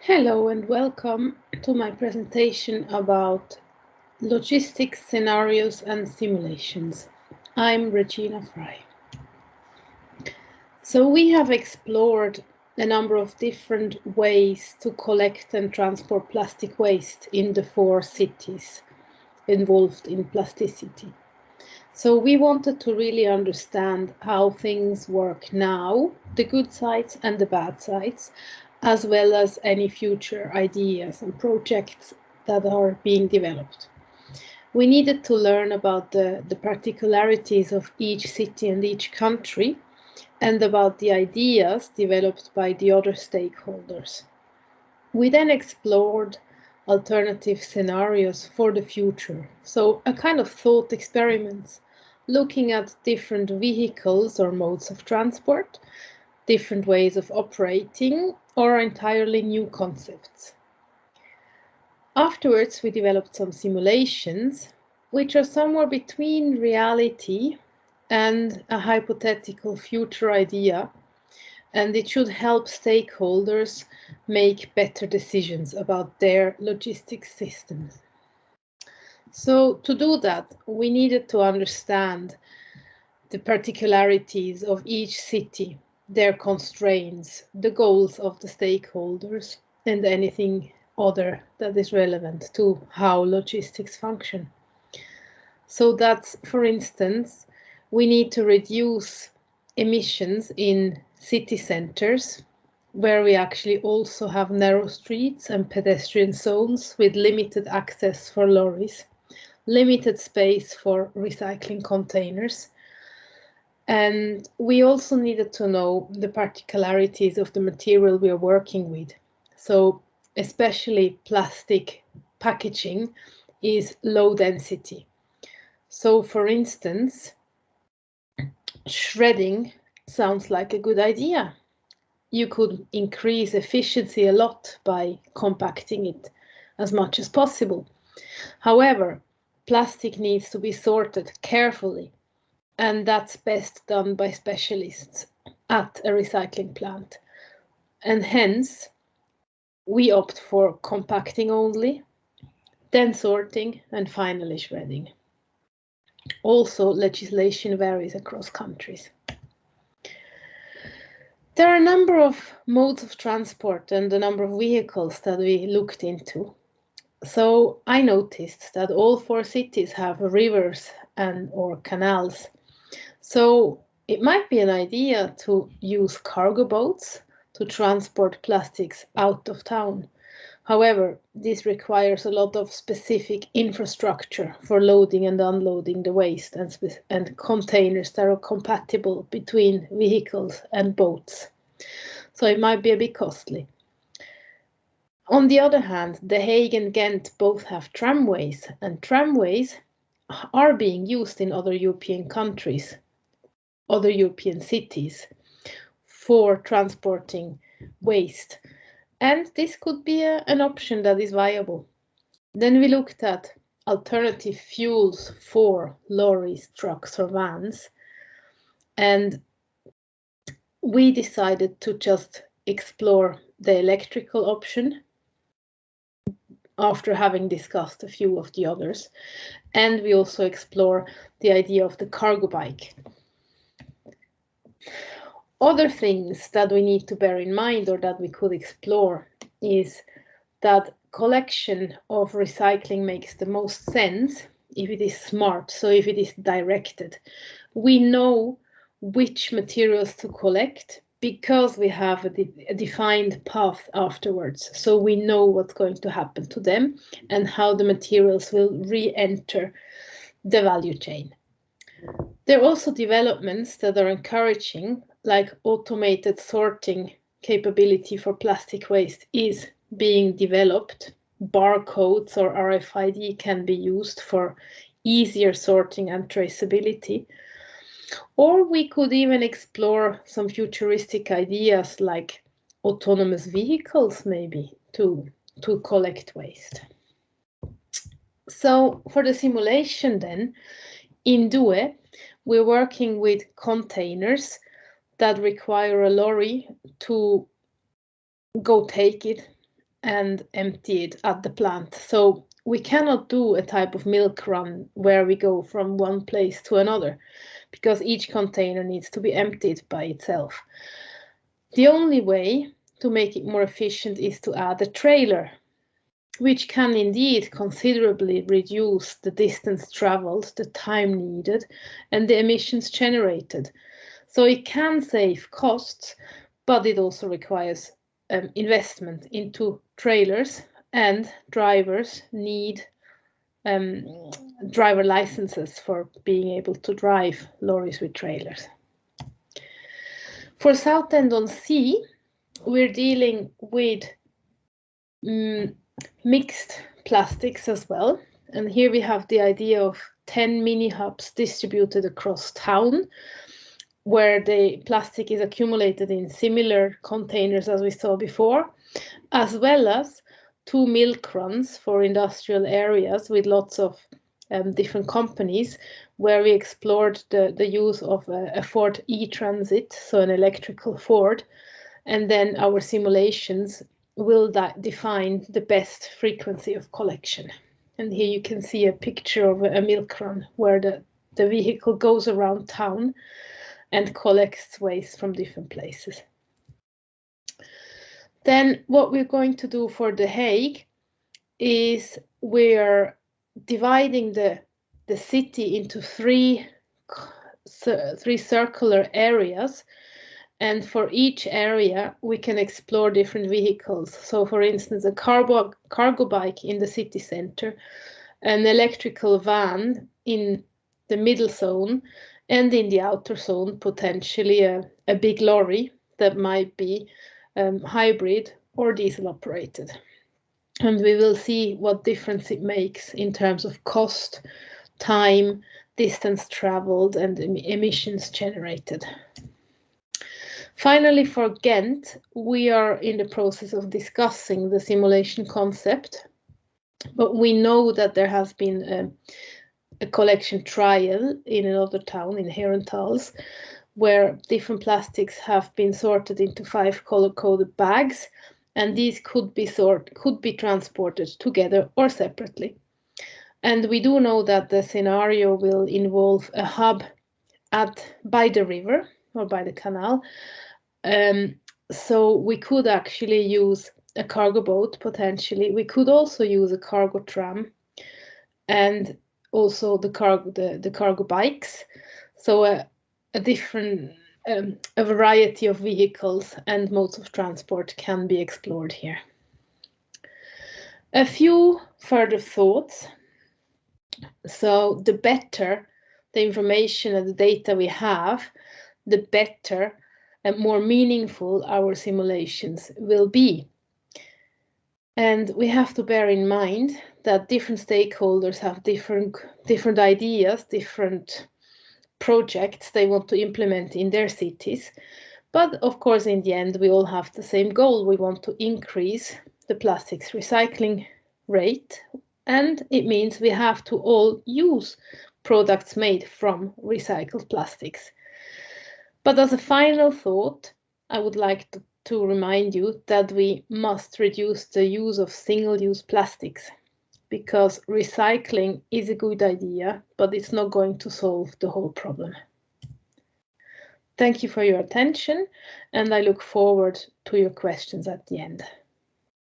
Hello and welcome to my presentation about logistics scenarios and simulations. I'm Regina Frei. So we have explored a number of different ways to collect and transport plastic waste in the 4 cities involved in plasticity. So we wanted to really understand how things work now, the good sides and the bad sides, as well as any future ideas and projects that are being developed. We needed to learn about the particularities of each city and each country, and about the ideas developed by the other stakeholders. We then explored alternative scenarios for the future, so a kind of thought experiments, looking at different vehicles or modes of transport, different ways of operating, or entirely new concepts. Afterwards, we developed some simulations, which are somewhere between reality and a hypothetical future idea, and it should help stakeholders make better decisions about their logistics systems. So to do that, we needed to understand the particularities of each city, their constraints, the goals of the stakeholders, and anything other that is relevant to how logistics function. So that's, for instance, we need to reduce emissions in city centers, where we actually also have narrow streets and pedestrian zones with limited access for lorries, limited space for recycling containers. And we also needed to know the particularities of the material we are working with. So especially plastic packaging is low density. So for instance, shredding sounds like a good idea. You could increase efficiency a lot by compacting it as much as possible. However, plastic needs to be sorted carefully, and that's best done by specialists at a recycling plant. And hence, we opt for compacting only, then sorting, and finally shredding. Also, legislation varies across countries. There are a number of modes of transport and a number of vehicles that we looked into. So I noticed that all 4 cities have rivers or canals. So it might be an idea to use cargo boats to transport plastics out of town. However, this requires a lot of specific infrastructure for loading and unloading the waste and containers that are compatible between vehicles and boats. So it might be a bit costly. On the other hand, The Hague and Ghent both have tramways, and tramways are being used in other European countries, other European cities, for transporting waste. And this could be an option that is viable. Then we looked at alternative fuels for lorries, trucks, or vans. And we decided to just explore the electrical option after having discussed a few of the others. And we also explore the idea of the cargo bike. Other things that we need to bear in mind or that we could explore is that collection of recycling makes the most sense if it is smart, so if it is directed. We know which materials to collect because we have a defined path afterwards. So we know what's going to happen to them and how the materials will re-enter the value chain. There are also developments that are encouraging, like automated sorting capability for plastic waste is being developed. Barcodes or RFID can be used for easier sorting and traceability. Or we could even explore some futuristic ideas like autonomous vehicles, maybe, to collect waste. So for the simulation then, in Douai, we're working with containers that require a lorry to go take it and empty it at the plant. So we cannot do a type of milk run where we go from one place to another, because each container needs to be emptied by itself. The only way to make it more efficient is to add a trailer, which can indeed considerably reduce the distance traveled, the time needed, and the emissions generated. So it can save costs, but it also requires investment into trailers, and drivers need driver licenses for being able to drive lorries with trailers. For Southend-on-Sea, we're dealing with mixed plastics as well. And here we have the idea of 10 mini hubs distributed across town, where the plastic is accumulated in similar containers as we saw before, as well as 2 milk runs for industrial areas with lots of different companies, where we explored the use of a Ford e-Transit, so an electrical Ford, and then our simulations will define the best frequency of collection. And here you can see a picture of a milk run where the vehicle goes around town and collects waste from different places. Then what we're going to do for The Hague is we're dividing the city into three circular areas, and for each area we can explore different vehicles. So for instance, a cargo bike in the city center, an electrical van in the middle zone, and in the outer zone potentially a big lorry that might be hybrid or diesel operated. And we will see what difference it makes in terms of cost, time, distance traveled, and emissions generated. Finally, for Ghent, we are in the process of discussing the simulation concept, but we know that there has been a collection trial in another town, in Herentals, where different plastics have been sorted into 5 color-coded bags, and these could be transported together or separately. And we do know that the scenario will involve a hub by the river or by the canal. So we could actually use a cargo boat potentially. We could also use a cargo tram, and also the cargo bikes. So a variety of vehicles and modes of transport can be explored here. A few further thoughts. So the better the information and the data we have, the better and more meaningful our simulations will be. And we have to bear in mind that different stakeholders have different ideas, different projects they want to implement in their cities. But of course, in the end, we all have the same goal. We want to increase the plastics recycling rate, and it means we have to all use products made from recycled plastics. But as a final thought, I would like to remind you that we must reduce the use of single-use plastics, because recycling is a good idea, but it's not going to solve the whole problem. Thank you for your attention, and I look forward to your questions at the end.